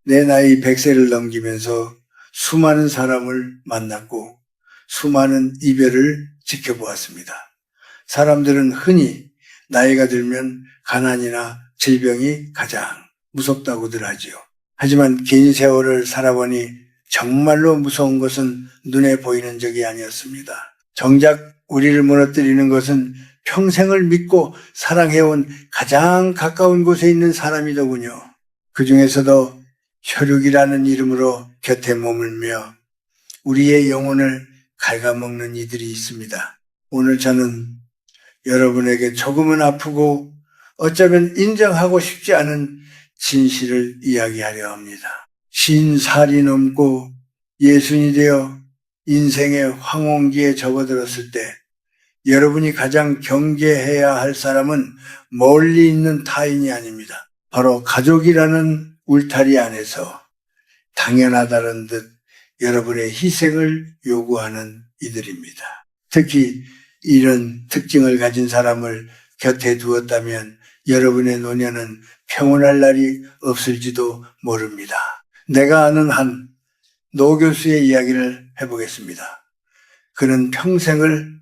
내 나이 100세를 넘기면서 수많은 사람을 만났고 수많은 이별을 지켜보았습니다. 사람들은 흔히 나이가 들면 가난이나 질병이 가장 무섭다고들 하지요. 하지만 긴 세월을 살아보니 정말로 무서운 것은 눈에 보이는 적이 아니었습니다. 정작 우리를 무너뜨리는 것은 평생을 믿고 사랑해온 가장 가까운 곳에 있는 사람이더군요. 그 중에서도 혈육이라는 이름으로 곁에 머물며 우리의 영혼을 갉아먹는 이들이 있습니다. 오늘 저는 여러분에게 조금은 아프고 어쩌면 인정하고 싶지 않은 진실을 이야기하려 합니다. 50살이 넘고 예순이 되어 인생의 황혼기에 접어들었을 때 여러분이 가장 경계해야 할 사람은 멀리 있는 타인이 아닙니다. 바로 가족이라는 울타리 안에서 당연하다는 듯 여러분의 희생을 요구하는 이들입니다. 특히 이런 특징을 가진 사람을 곁에 두었다면 여러분의 노년은 평온할 날이 없을지도 모릅니다. 내가 아는 한 노 교수의 이야기를 해보겠습니다. 그는 평생을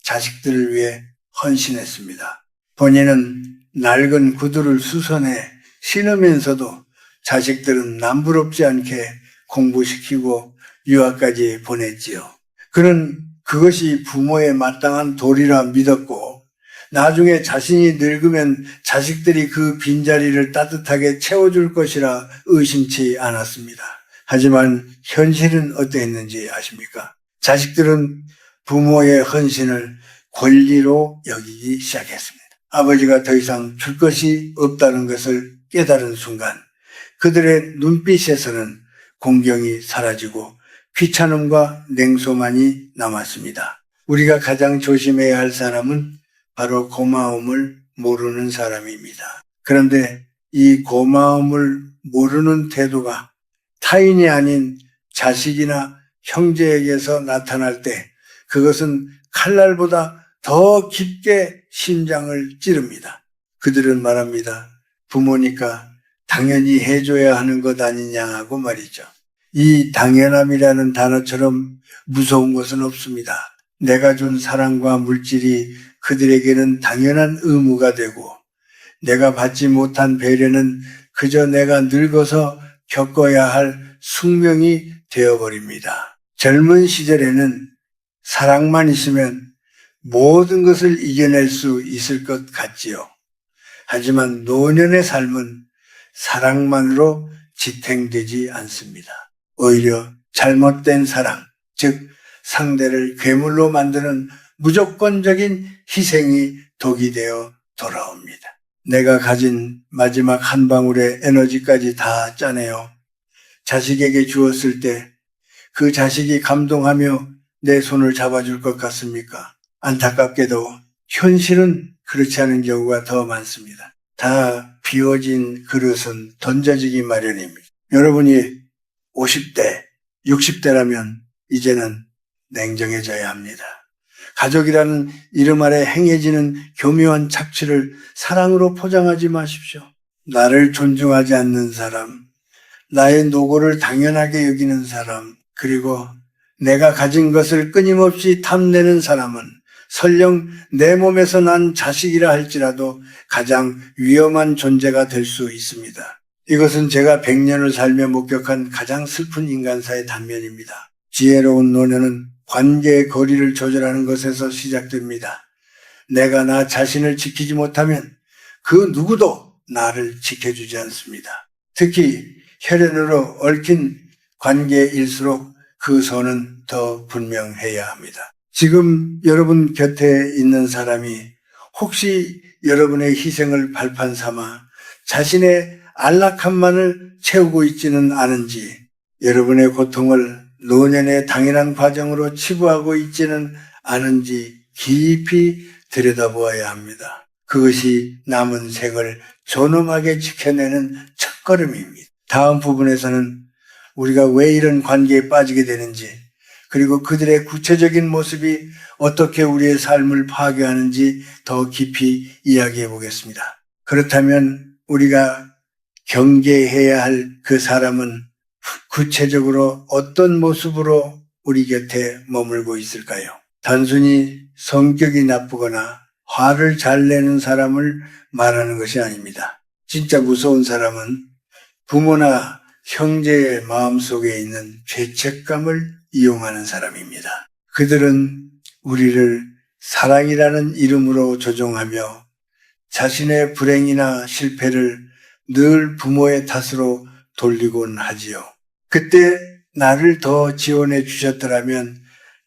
자식들을 위해 헌신했습니다. 본인은 낡은 구두를 수선해 신으면서도 자식들은 남부럽지 않게 공부시키고 유학까지 보냈지요. 그는 그것이 부모의 마땅한 도리라 믿었고 나중에 자신이 늙으면 자식들이 그 빈자리를 따뜻하게 채워줄 것이라 의심치 않았습니다. 하지만 현실은 어땠는지 아십니까? 자식들은 부모의 헌신을 권리로 여기기 시작했습니다. 아버지가 더 이상 줄 것이 없다는 것을 깨달은 순간 그들의 눈빛에서는 공경이 사라지고 귀찮음과 냉소만이 남았습니다. 우리가 가장 조심해야 할 사람은 바로 고마움을 모르는 사람입니다. 그런데 이 고마움을 모르는 태도가 타인이 아닌 자식이나 형제에게서 나타날 때 그것은 칼날보다 더 깊게 심장을 찌릅니다. 그들은 말합니다. 부모니까 당연히 해줘야 하는 것 아니냐 하고 말이죠. 이 당연함이라는 단어처럼 무서운 것은 없습니다. 내가 준 사랑과 물질이 그들에게는 당연한 의무가 되고 내가 받지 못한 배려는 그저 내가 늙어서 겪어야 할 숙명이 되어버립니다. 젊은 시절에는 사랑만 있으면 모든 것을 이겨낼 수 있을 것 같지요. 하지만 노년의 삶은 사랑만으로 지탱되지 않습니다. 오히려 잘못된 사랑, 즉 상대를 괴물로 만드는 무조건적인 희생이 독이 되어 돌아옵니다. 내가 가진 마지막 한 방울의 에너지까지 다 짜내어 자식에게 주었을 때 그 자식이 감동하며 내 손을 잡아줄 것 같습니까? 안타깝게도 현실은 그렇지 않은 경우가 더 많습니다. 다 비워진 그릇은 던져지기 마련입니다. 여러분이 50대, 60대라면 이제는 냉정해져야 합니다. 가족이라는 이름 아래 행해지는 교묘한 착취를 사랑으로 포장하지 마십시오. 나를 존중하지 않는 사람, 나의 노고를 당연하게 여기는 사람, 그리고 내가 가진 것을 끊임없이 탐내는 사람은 설령 내 몸에서 난 자식이라 할지라도 가장 위험한 존재가 될 수 있습니다. 이것은 제가 100년을 살며 목격한 가장 슬픈 인간사의 단면입니다. 지혜로운 노년은 관계의 거리를 조절하는 것에서 시작됩니다. 내가 나 자신을 지키지 못하면 그 누구도 나를 지켜주지 않습니다. 특히 혈연으로 얽힌 관계일수록 그 선은 더 분명해야 합니다. 지금 여러분 곁에 있는 사람이 혹시 여러분의 희생을 발판 삼아 자신의 안락함만을 채우고 있지는 않은지, 여러분의 고통을 노년의 당연한 과정으로 치부하고 있지는 않은지 깊이 들여다보아야 합니다. 그것이 남은 생을 존엄하게 지켜내는 첫걸음입니다. 다음 부분에서는 우리가 왜 이런 관계에 빠지게 되는지, 그리고 그들의 구체적인 모습이 어떻게 우리의 삶을 파괴하는지 더 깊이 이야기해 보겠습니다. 그렇다면 우리가 경계해야 할 그 사람은 구체적으로 어떤 모습으로 우리 곁에 머물고 있을까요? 단순히 성격이 나쁘거나 화를 잘 내는 사람을 말하는 것이 아닙니다. 진짜 무서운 사람은 부모나 형제의 마음속에 있는 죄책감을 이용하는 사람입니다. 그들은 우리를 사랑이라는 이름으로 조종하며 자신의 불행이나 실패를 늘 부모의 탓으로 돌리곤 하지요. 그때 나를 더 지원해 주셨더라면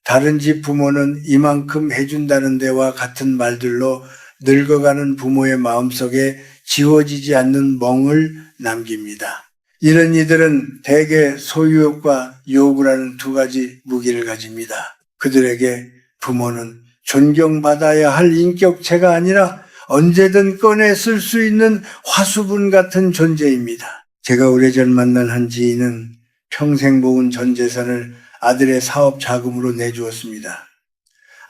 다른 집 부모는 이만큼 해준다는 데와 같은 말들로 늙어가는 부모의 마음속에 지워지지 않는 멍을 남깁니다. 이런 이들은 대개 소유욕과 요구라는 두 가지 무기를 가집니다. 그들에게 부모는 존경받아야 할 인격체가 아니라 언제든 꺼내 쓸 수 있는 화수분 같은 존재입니다. 제가 오래전 만난 한 지인은 평생 모은 전 재산을 아들의 사업 자금으로 내주었습니다.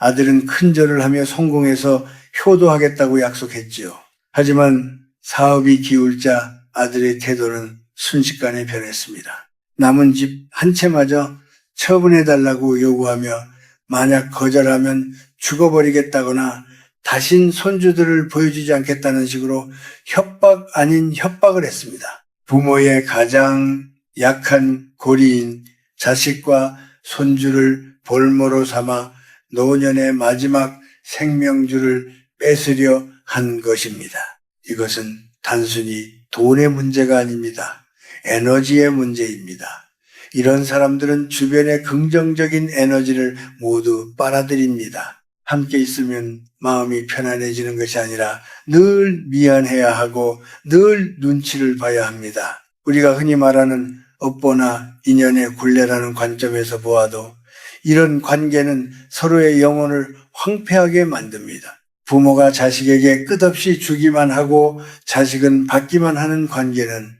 아들은 큰절을 하며 성공해서 효도하겠다고 약속했지요. 하지만 사업이 기울자 아들의 태도는 순식간에 변했습니다. 남은 집 한 채마저 처분해달라고 요구하며 만약 거절하면 죽어버리겠다거나 다신 손주들을 보여주지 않겠다는 식으로 협박 아닌 협박을 했습니다. 부모의 가장 약한 고리인 자식과 손주를 볼모로 삼아 노년의 마지막 생명줄을 뺏으려 한 것입니다. 이것은 단순히 돈의 문제가 아닙니다. 에너지의 문제입니다. 이런 사람들은 주변의 긍정적인 에너지를 모두 빨아들입니다. 함께 있으면 마음이 편안해지는 것이 아니라 늘 미안해야 하고 늘 눈치를 봐야 합니다. 우리가 흔히 말하는 업보나 인연의 굴레라는 관점에서 보아도 이런 관계는 서로의 영혼을 황폐하게 만듭니다. 부모가 자식에게 끝없이 주기만 하고 자식은 받기만 하는 관계는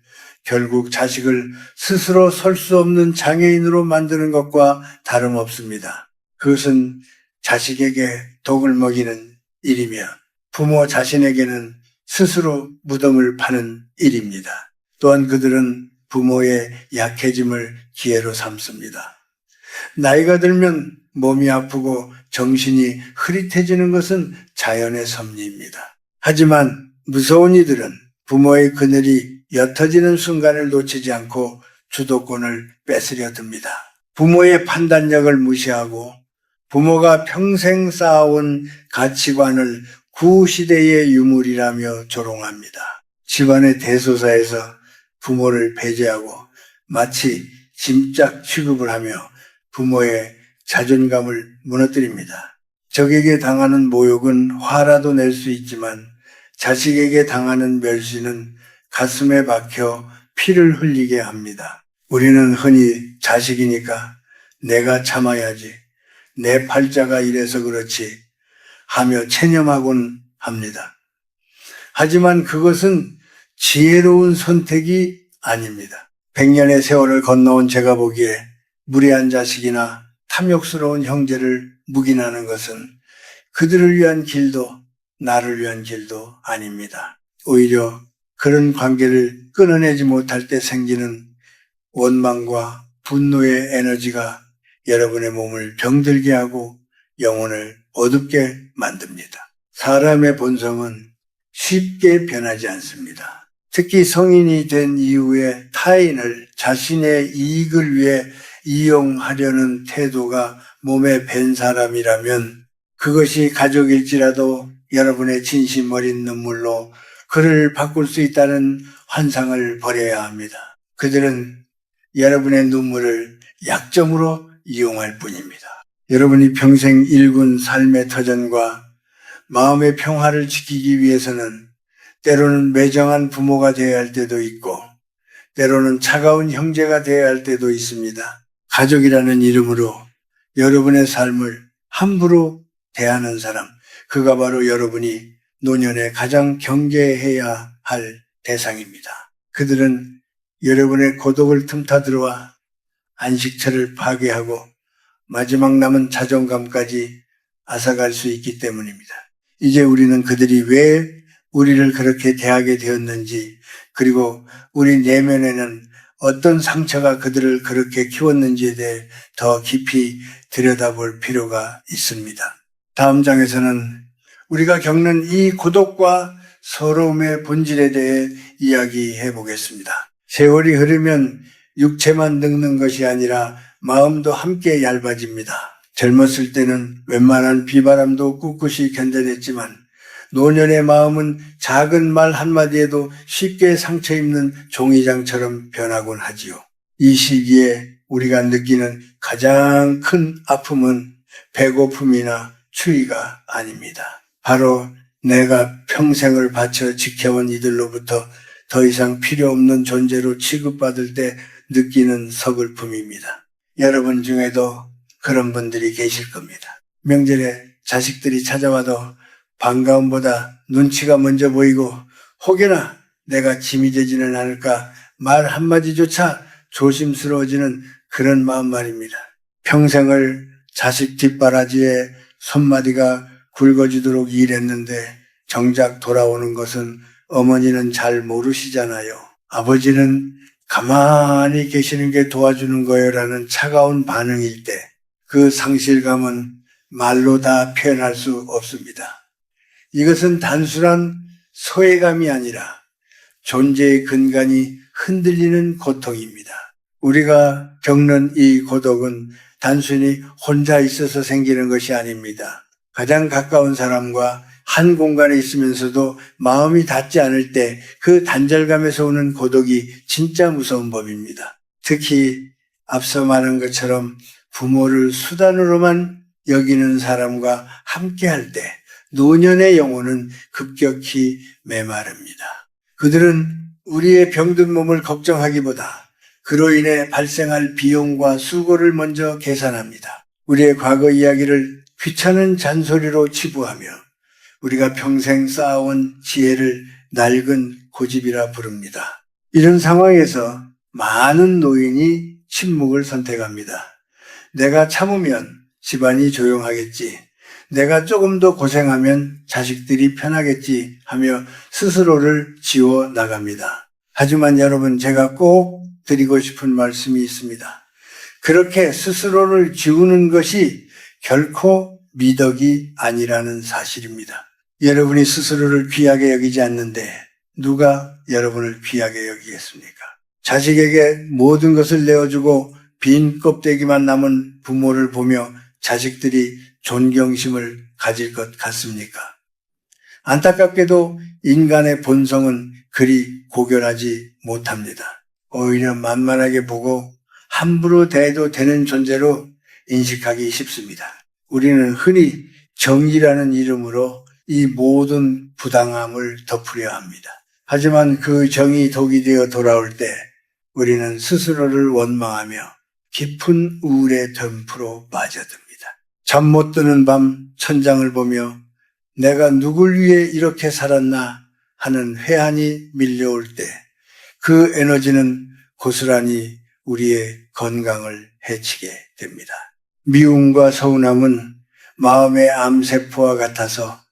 결국 자식을 스스로 설 수 없는 장애인으로 만드는 것과 다름없습니다. 그것은 자식에게 독을 먹이는 일이며 부모 자신에게는 스스로 무덤을 파는 일입니다. 또한 그들은 부모의 약해짐을 기회로 삼습니다. 나이가 들면 몸이 아프고 정신이 흐릿해지는 것은 자연의 섭리입니다. 하지만 무서운 이들은 부모의 그늘이 옅어지는 순간을 놓치지 않고 주도권을 뺏으려 듭니다. 부모의 판단력을 무시하고 부모가 평생 쌓아온 가치관을 구시대의 유물이라며 조롱합니다. 집안의 대소사에서 부모를 배제하고 마치 짐짝 취급을 하며 부모의 자존감을 무너뜨립니다. 적에게 당하는 모욕은 화라도 낼 수 있지만 자식에게 당하는 멸시는 가슴에 박혀 피를 흘리게 합니다. 우리는 흔히 자식이니까 내가 참아야지, 내 팔자가 이래서 그렇지 하며 체념하곤 합니다. 하지만 그것은 지혜로운 선택이 아닙니다. 100년의 세월을 건너온 제가 보기에 무례한 자식이나 탐욕스러운 형제를 묵인하는 것은 그들을 위한 길도 나를 위한 길도 아닙니다. 오히려 그런 관계를 끊어내지 못할 때 생기는 원망과 분노의 에너지가 여러분의 몸을 병들게 하고 영혼을 어둡게 만듭니다. 사람의 본성은 쉽게 변하지 않습니다. 특히 성인이 된 이후에 타인을 자신의 이익을 위해 이용하려는 태도가 몸에 밴 사람이라면 그것이 가족일지라도 여러분의 진심 어린 눈물로 그를 바꿀 수 있다는 환상을 버려야 합니다. 그들은 여러분의 눈물을 약점으로 이용할 뿐입니다. 여러분이 평생 일군 삶의 터전과 마음의 평화를 지키기 위해서는 때로는 매정한 부모가 되어야 할 때도 있고 때로는 차가운 형제가 되어야 할 때도 있습니다. 가족이라는 이름으로 여러분의 삶을 함부로 대하는 사람, 그가 바로 여러분이 노년에 가장 경계해야 할 대상입니다. 그들은 여러분의 고독을 틈타 들어와 안식처를 파괴하고 마지막 남은 자존감까지 앗아갈 수 있기 때문입니다. 이제 우리는 그들이 왜 우리를 그렇게 대하게 되었는지 그리고 우리 내면에는 어떤 상처가 그들을 그렇게 키웠는지에 대해 더 깊이 들여다볼 필요가 있습니다. 다음 장에서는 우리가 겪는 이 고독과 서러움의 본질에 대해 이야기해 보겠습니다. 세월이 흐르면 육체만 늙는 것이 아니라 마음도 함께 얇아집니다. 젊었을 때는 웬만한 비바람도 꿋꿋이 견뎌냈지만 노년의 마음은 작은 말 한마디에도 쉽게 상처 입는 종이장처럼 변하곤 하지요. 이 시기에 우리가 느끼는 가장 큰 아픔은 배고픔이나 추위가 아닙니다. 바로 내가 평생을 바쳐 지켜온 이들로부터 더 이상 필요 없는 존재로 취급받을 때 느끼는 서글픔입니다. 여러분 중에도 그런 분들이 계실 겁니다. 명절에 자식들이 찾아와도 반가움보다 눈치가 먼저 보이고 혹여나 내가 짐이 되지는 않을까 말 한마디조차 조심스러워지는 그런 마음 말입니다. 평생을 자식 뒷바라지에 손마디가 굵어지도록 일했는데 정작 돌아오는 것은 어머니는 잘 모르시잖아요. 아버지는 가만히 계시는 게 도와주는 거예요라는 차가운 반응일 때 그 상실감은 말로 다 표현할 수 없습니다. 이것은 단순한 소외감이 아니라 존재의 근간이 흔들리는 고통입니다. 우리가 겪는 이 고독은 단순히 혼자 있어서 생기는 것이 아닙니다. 가장 가까운 사람과 한 공간에 있으면서도 마음이 닿지 않을 때 그 단절감에서 오는 고독이 진짜 무서운 법입니다. 특히 앞서 말한 것처럼 부모를 수단으로만 여기는 사람과 함께할 때 노년의 영혼은 급격히 메마릅니다. 그들은 우리의 병든 몸을 걱정하기보다 그로 인해 발생할 비용과 수고를 먼저 계산합니다. 우리의 과거 이야기를 귀찮은 잔소리로 치부하며 우리가 평생 쌓아온 지혜를 낡은 고집이라 부릅니다. 이런 상황에서 많은 노인이 침묵을 선택합니다. 내가 참으면 집안이 조용하겠지. 내가 조금 더 고생하면 자식들이 편하겠지 하며 스스로를 지워 나갑니다. 하지만 여러분, 제가 꼭 드리고 싶은 말씀이 있습니다. 그렇게 스스로를 지우는 것이 결코 미덕이 아니라는 사실입니다. 여러분이 스스로를 귀하게 여기지 않는데 누가 여러분을 귀하게 여기겠습니까? 자식에게 모든 것을 내어주고 빈 껍데기만 남은 부모를 보며 자식들이 존경심을 가질 것 같습니까? 안타깝게도 인간의 본성은 그리 고결하지 못합니다. 오히려 만만하게 보고 함부로 대해도 되는 존재로 인식하기 쉽습니다. 우리는 흔히 정의라는 이름으로 이 모든 부당함을 덮으려 합니다. 하지만 그 정의 독이 되어 돌아올 때 우리는 스스로를 원망하며 깊은 우울의 덤프로 빠져듭니다. 잠 못 드는 밤 천장을 보며 내가 누굴 위해 이렇게 살았나 하는 회한이 밀려올 때 그 에너지는 고스란히 우리의 건강을 해치게 됩니다. 미움과 서운함은 마음의 암세포와 같아서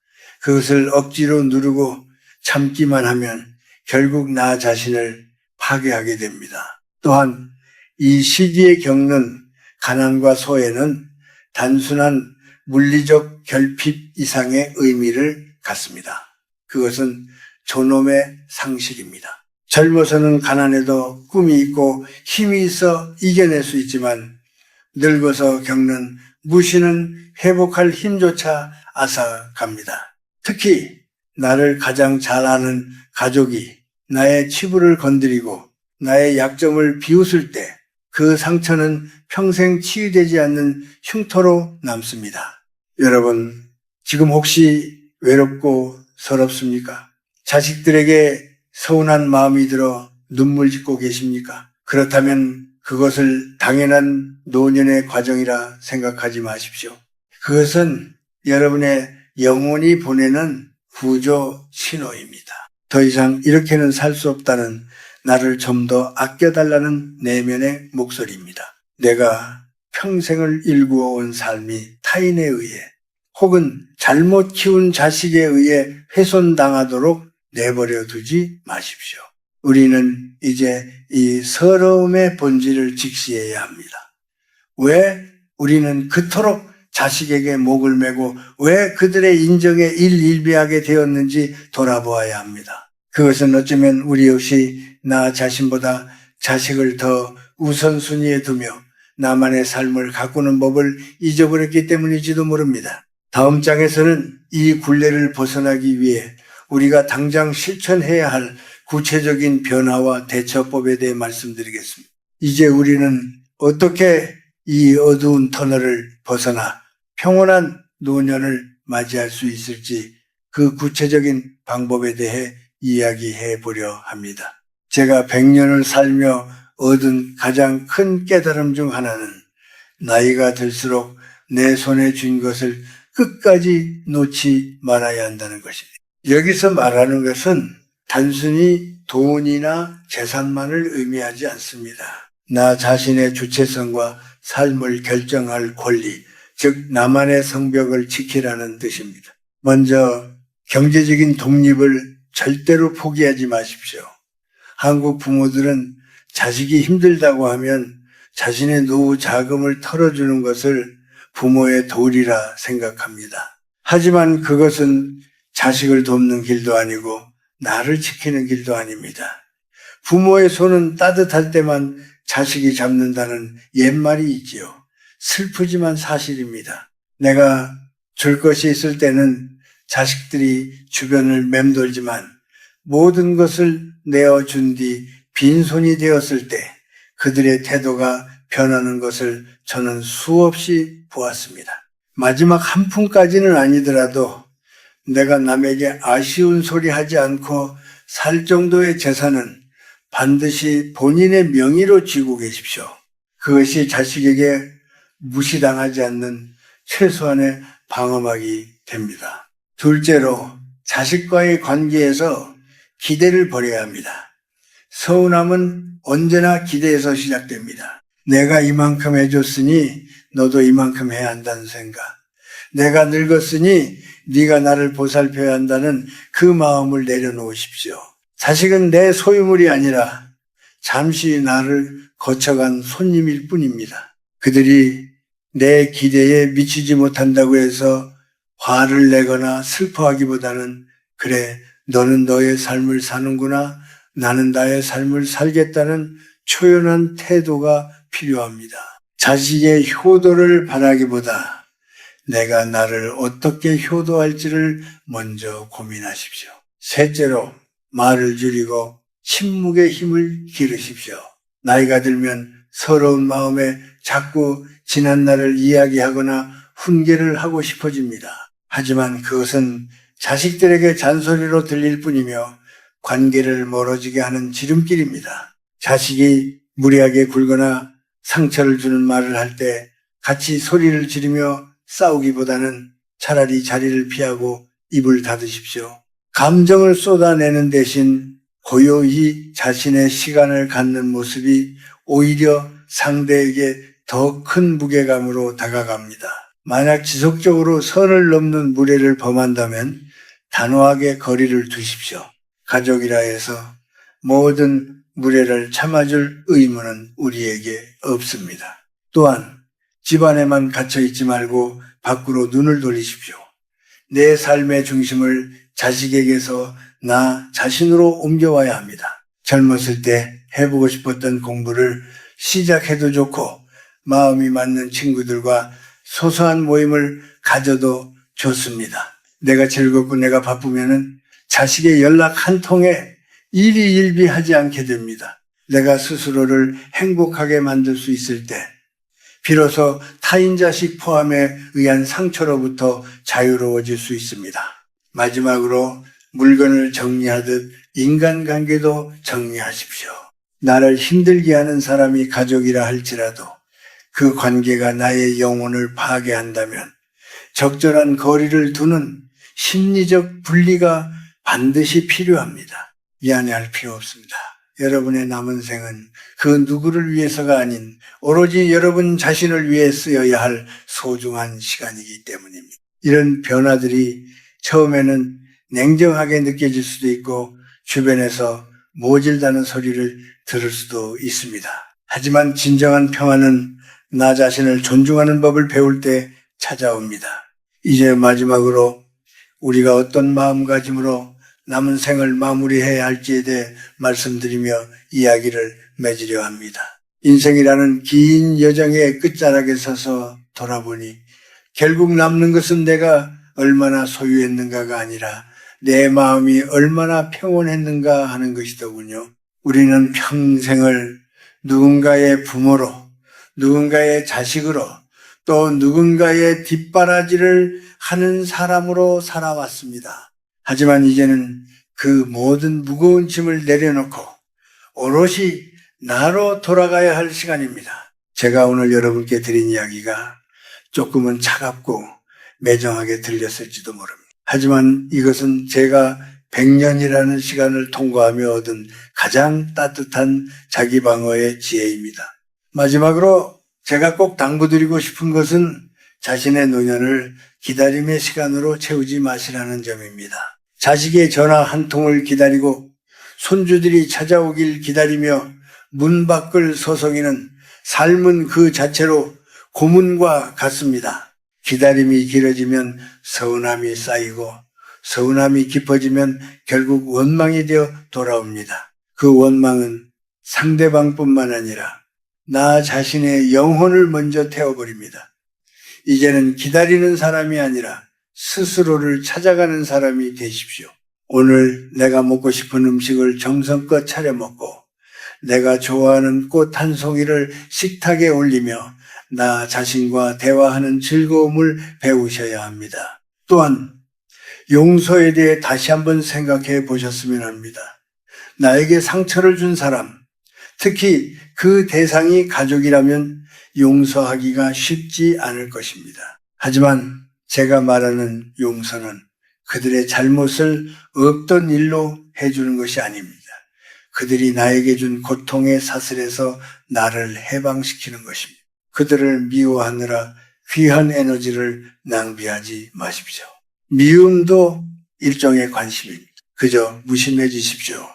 그것을 억지로 누르고 참기만 하면 결국 나 자신을 파괴하게 됩니다. 또한 이 시기에 겪는 가난과 소외는 단순한 물리적 결핍 이상의 의미를 갖습니다. 그것은 존엄의 상실입니다. 젊어서는 가난해도 꿈이 있고 힘이 있어 이겨낼 수 있지만 늙어서 겪는 무시는 회복할 힘조차 앗아갑니다. 특히 나를 가장 잘 아는 가족이 나의 치부를 건드리고 나의 약점을 비웃을 때 그 상처는 평생 치유되지 않는 흉터로 남습니다. 여러분, 지금 혹시 외롭고 서럽습니까? 자식들에게 서운한 마음이 들어 눈물 짓고 계십니까? 그렇다면 그것을 당연한 노년의 과정이라 생각하지 마십시오. 그것은 여러분의 영혼이 보내는 구조 신호입니다. 더 이상 이렇게는 살 수 없다는 나를 좀 더 아껴달라는 내면의 목소리입니다. 내가 평생을 일구어온 삶이 타인에 의해 혹은 잘못 키운 자식에 의해 훼손당하도록 내버려 두지 마십시오. 우리는 이제 이 서러움의 본질을 직시해야 합니다. 왜 우리는 그토록 자식에게 목을 메고 왜 그들의 인정에 일일비하게 되었는지 돌아보아야 합니다. 그것은 어쩌면 우리 역시 나 자신보다 자식을 더 우선순위에 두며 나만의 삶을 가꾸는 법을 잊어버렸기 때문일지도 모릅니다. 다음 장에서는 이 굴레를 벗어나기 위해 우리가 당장 실천해야 할 구체적인 변화와 대처법에 대해 말씀드리겠습니다. 이제 우리는 어떻게 이 어두운 터널을 벗어나 평온한 노년을 맞이할 수 있을지 그 구체적인 방법에 대해 이야기해 보려 합니다. 제가 100년을 살며 얻은 가장 큰 깨달음 중 하나는 나이가 들수록 내 손에 쥔 것을 끝까지 놓지 말아야 한다는 것입니다. 여기서 말하는 것은 단순히 돈이나 재산만을 의미하지 않습니다. 나 자신의 주체성과 삶을 결정할 권리, 즉 나만의 성벽을 지키라는 뜻입니다. 먼저 경제적인 독립을 절대로 포기하지 마십시오. 한국 부모들은 자식이 힘들다고 하면 자신의 노후 자금을 털어주는 것을 부모의 도리라 생각합니다. 하지만 그것은 자식을 돕는 길도 아니고 나를 지키는 길도 아닙니다. 부모의 손은 따뜻할 때만 자식이 잡는다는 옛말이 있지요. 슬프지만 사실입니다. 내가 줄 것이 있을 때는 자식들이 주변을 맴돌지만 모든 것을 내어준 뒤 빈손이 되었을 때 그들의 태도가 변하는 것을 저는 수없이 보았습니다. 마지막 한 푼까지는 아니더라도 내가 남에게 아쉬운 소리 하지 않고 살 정도의 재산은 반드시 본인의 명의로 쥐고 계십시오. 그것이 자식에게 무시당하지 않는 최소한의 방어막이 됩니다. 둘째로 자식과의 관계에서 기대를 버려야 합니다. 서운함은 언제나 기대에서 시작됩니다. 내가 이만큼 해줬으니 너도 이만큼 해야 한다는 생각. 내가 늙었으니 네가 나를 보살펴야 한다는 그 마음을 내려놓으십시오. 자식은 내 소유물이 아니라 잠시 나를 거쳐간 손님일 뿐입니다. 그들이 내 기대에 미치지 못한다고 해서 화를 내거나 슬퍼하기보다는 그래, 너는 너의 삶을 사는구나. 나는 나의 삶을 살겠다는 초연한 태도가 필요합니다. 자식의 효도를 바라기보다 내가 나를 어떻게 효도할지를 먼저 고민하십시오. 셋째로 말을 줄이고 침묵의 힘을 기르십시오. 나이가 들면 서러운 마음에 자꾸 지난 날을 이야기하거나 훈계를 하고 싶어집니다. 하지만 그것은 자식들에게 잔소리로 들릴 뿐이며 관계를 멀어지게 하는 지름길입니다. 자식이 무리하게 굴거나 상처를 주는 말을 할 때 같이 소리를 지르며 싸우기보다는 차라리 자리를 피하고 입을 닫으십시오. 감정을 쏟아내는 대신 고요히 자신의 시간을 갖는 모습이 오히려 상대에게 더 큰 무게감으로 다가갑니다. 만약 지속적으로 선을 넘는 무례를 범한다면 단호하게 거리를 두십시오. 가족이라 해서 모든 무례를 참아줄 의무는 우리에게 없습니다. 또한 집안에만 갇혀있지 말고 밖으로 눈을 돌리십시오. 내 삶의 중심을 자식에게서 나 자신으로 옮겨와야 합니다. 젊었을 때 해보고 싶었던 공부를 시작해도 좋고 마음이 맞는 친구들과 소소한 모임을 가져도 좋습니다. 내가 즐겁고 내가 바쁘면은 자식의 연락 한 통에 일희일비하지 않게 됩니다. 내가 스스로를 행복하게 만들 수 있을 때 비로소 타인 자식 포함에 의한 상처로부터 자유로워질 수 있습니다. 마지막으로 물건을 정리하듯 인간관계도 정리하십시오. 나를 힘들게 하는 사람이 가족이라 할지라도 그 관계가 나의 영혼을 파괴한다면 적절한 거리를 두는 심리적 분리가 반드시 필요합니다. 미안해할 필요 없습니다. 여러분의 남은 생은 그 누구를 위해서가 아닌 오로지 여러분 자신을 위해 쓰여야 할 소중한 시간이기 때문입니다. 이런 변화들이 처음에는 냉정하게 느껴질 수도 있고 주변에서 모질다는 소리를 들을 수도 있습니다. 하지만 진정한 평안은 나 자신을 존중하는 법을 배울 때 찾아옵니다. 이제 마지막으로 우리가 어떤 마음가짐으로 남은 생을 마무리해야 할지에 대해 말씀드리며 이야기를 맺으려 합니다. 인생이라는 긴 여정의 끝자락에 서서 돌아보니 결국 남는 것은 내가 얼마나 소유했는가가 아니라 내 마음이 얼마나 평온했는가 하는 것이더군요. 우리는 평생을 누군가의 부모로, 누군가의 자식으로, 또 누군가의 뒷바라지를 하는 사람으로 살아왔습니다. 하지만 이제는 그 모든 무거운 짐을 내려놓고 오롯이 나로 돌아가야 할 시간입니다. 제가 오늘 여러분께 드린 이야기가 조금은 차갑고 매정하게 들렸을지도 모릅니다. 하지만 이것은 제가 100년이라는 시간을 통과하며 얻은 가장 따뜻한 자기 방어의 지혜입니다. 마지막으로 제가 꼭 당부드리고 싶은 것은 자신의 노년을 기다림의 시간으로 채우지 마시라는 점입니다. 자식의 전화 한 통을 기다리고 손주들이 찾아오길 기다리며 문 밖을 서성이는 삶은 그 자체로 고문과 같습니다. 기다림이 길어지면 서운함이 쌓이고 서운함이 깊어지면 결국 원망이 되어 돌아옵니다. 그 원망은 상대방뿐만 아니라 나 자신의 영혼을 먼저 태워버립니다. 이제는 기다리는 사람이 아니라 스스로를 찾아가는 사람이 되십시오. 오늘 내가 먹고 싶은 음식을 정성껏 차려 먹고 내가 좋아하는 꽃 한 송이를 식탁에 올리며 나 자신과 대화하는 즐거움을 배우셔야 합니다. 또한 용서에 대해 다시 한번 생각해 보셨으면 합니다. 나에게 상처를 준 사람, 특히 그 대상이 가족이라면 용서하기가 쉽지 않을 것입니다. 하지만 제가 말하는 용서는 그들의 잘못을 없던 일로 해주는 것이 아닙니다. 그들이 나에게 준 고통의 사슬에서 나를 해방시키는 것입니다. 그들을 미워하느라 귀한 에너지를 낭비하지 마십시오. 미움도 일종의 관심입니다. 그저 무심해지십시오.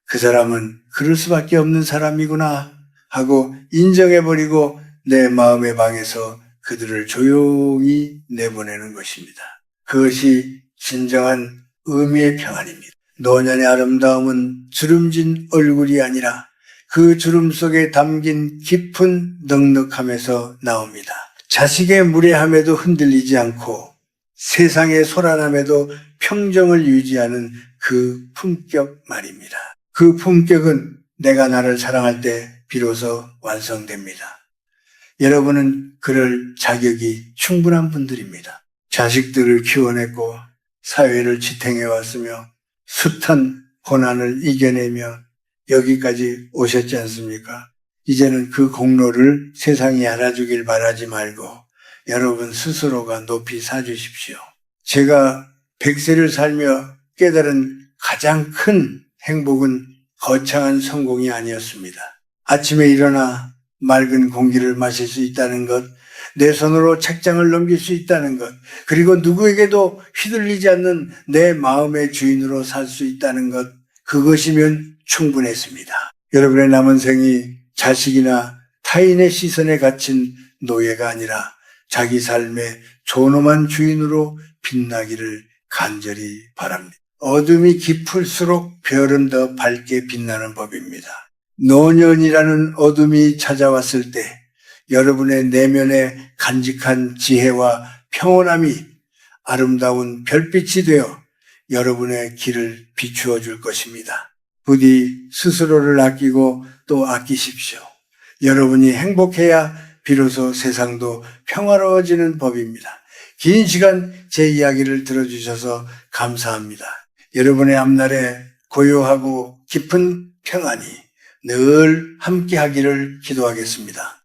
그 사람은 그럴 수밖에 없는 사람이구나 하고 인정해버리고 내 마음의 방에서 그들을 조용히 내보내는 것입니다. 그것이 진정한 의미의 평안입니다. 노년의 아름다움은 주름진 얼굴이 아니라 그 주름 속에 담긴 깊은 넉넉함에서 나옵니다. 자식의 무례함에도 흔들리지 않고 세상의 소란함에도 평정을 유지하는 그 품격 말입니다. 그 품격은 내가 나를 사랑할 때 비로소 완성됩니다. 여러분은 그럴 자격이 충분한 분들입니다. 자식들을 키워냈고 사회를 지탱해왔으며 숱한 고난을 이겨내며 여기까지 오셨지 않습니까? 이제는 그 공로를 세상이 알아주길 바라지 말고 여러분 스스로가 높이 사주십시오. 제가 100세를 살며 깨달은 가장 큰 행복은 거창한 성공이 아니었습니다. 아침에 일어나 맑은 공기를 마실 수 있다는 것, 내 손으로 책장을 넘길 수 있다는 것, 그리고 누구에게도 휘둘리지 않는 내 마음의 주인으로 살 수 있다는 것, 그것이면 충분했습니다. 여러분의 남은 생이 자식이나 타인의 시선에 갇힌 노예가 아니라 자기 삶의 존엄한 주인으로 빛나기를 간절히 바랍니다. 어둠이 깊을수록 별은 더 밝게 빛나는 법입니다. 노년이라는 어둠이 찾아왔을 때 여러분의 내면에 간직한 지혜와 평온함이 아름다운 별빛이 되어 여러분의 길을 비추어 줄 것입니다. 부디 스스로를 아끼고 또 아끼십시오. 여러분이 행복해야 비로소 세상도 평화로워지는 법입니다. 긴 시간 제 이야기를 들어주셔서 감사합니다. 여러분의 앞날에 고요하고 깊은 평안이 늘 함께 하기를 기도하겠습니다.